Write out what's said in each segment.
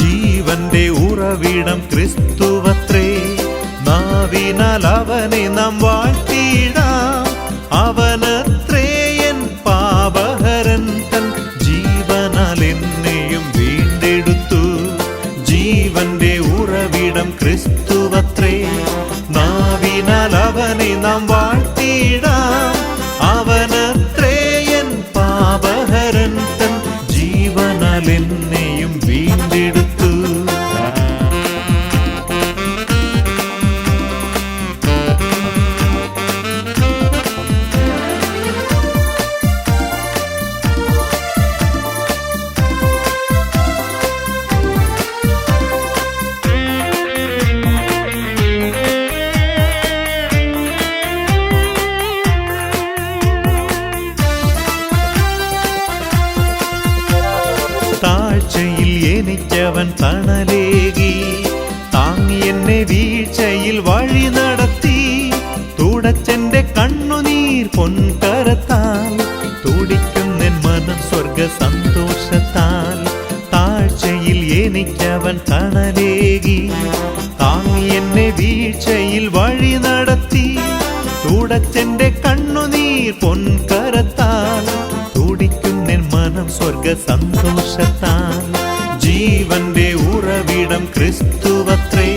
ജീവന്റെ ഉറവിടം ക്രിസ്തുവത്രേ, നാവിനാൽ അവനെ നാം വാഴ്ത്തിയിടാം. അവനത്രേ എൻ പാപഹരൻ, തൻ ജീവനാൽ എന്നെയും വീണ്ടെടുത്തു. ജീവന്റെ ഉറവിടം ക്രിസ്തുവത്രേ, നാവിനാൽ അവനെ നാം വാഴ്ത്തിയിടാം. അവനത്രേ എൻ പാപഹരൻ, തൻ ജീവനാൽ എന്നെയും വീണ്ടെടുത്തു. താഴ്ചയിൽ എനിക്കവൻ തണലേകി, താങ്ങി എന്നെ വീഴ്ചയിൽ വഴി നടത്തി. തുടച്ചെന്റെ കണ്ണുനീർ പൊൻകരത്താൽ, തുടിക്കുന്നെൻ മനം സ്വർഗ സന്തോഷത്താൽ. താഴ്ചയിൽ എനിക്കവൻ തണലേകി, താങ്ങി എന്നെ വീഴ്ചയിൽ വഴി നടത്തി. തുടച്ചെന്റെ കണ്ണുനീർ പൊൻകരത്താൽ, തുടിക്കുന്നെൻ മനം സ്വർഗ സന്തോഷത്താൽ. ജീവന്റെ ഉറവിടം ക്രിസ്തുവത്രേ,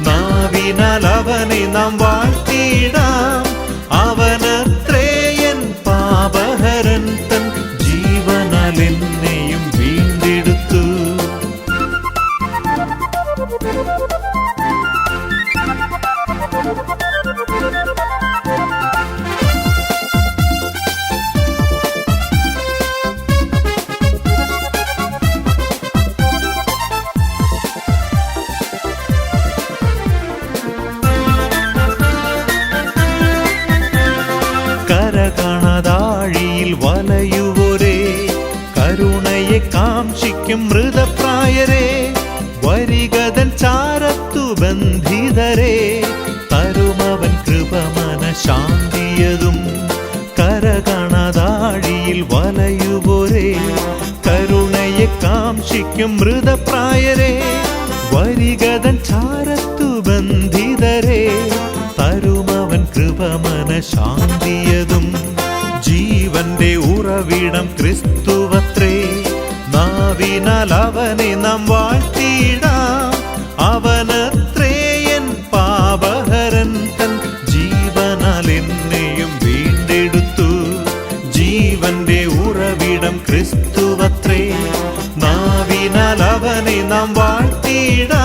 നാവിനാൽ അവനെ നാം വാഴ്ത്തിയിടാം. അവനത്രേ എൻ പാപഹരൻ, തൻ ജീവനാൽ എന്നെയും വീണ്ടെടുത്തു. കരകാണാതാഴിയിൽ വലയുവോരേ, കരുണയെ കാംക്ഷിക്കും മൃതപ്രായരേ. വരികതൻ ചാരത്തു ബന്ധിതരേ, തരുമവൻ കൃപമന ശാന്തിയതും. കരകാണാതാഴിയിൽ വലയുവോരേ, കരുണയെ കാംക്ഷിക്കും മൃതപ്രായരേ. വരികതൻ ചാരത്തു ബന്ധിതരേ, തരുമവൻ കൃപമന ശാന്തിയതും. ജീവന്റെ ഉറവിടം ക്രിസ്തുവത്രേ, നാവിനാൽ അവനെ നാം വാഴ്ത്തിയിടാം. അവനത്രേ എൻ പാപഹരൻ, തൻ ജീവനാൽ എന്നെയും വീണ്ടെടുത്തു. ജീവന്റെ ഉറവിടം ക്രിസ്തുവത്രേ, നാവിനാൽ അവനെ നാം വാഴ്ത്തിയിടാം.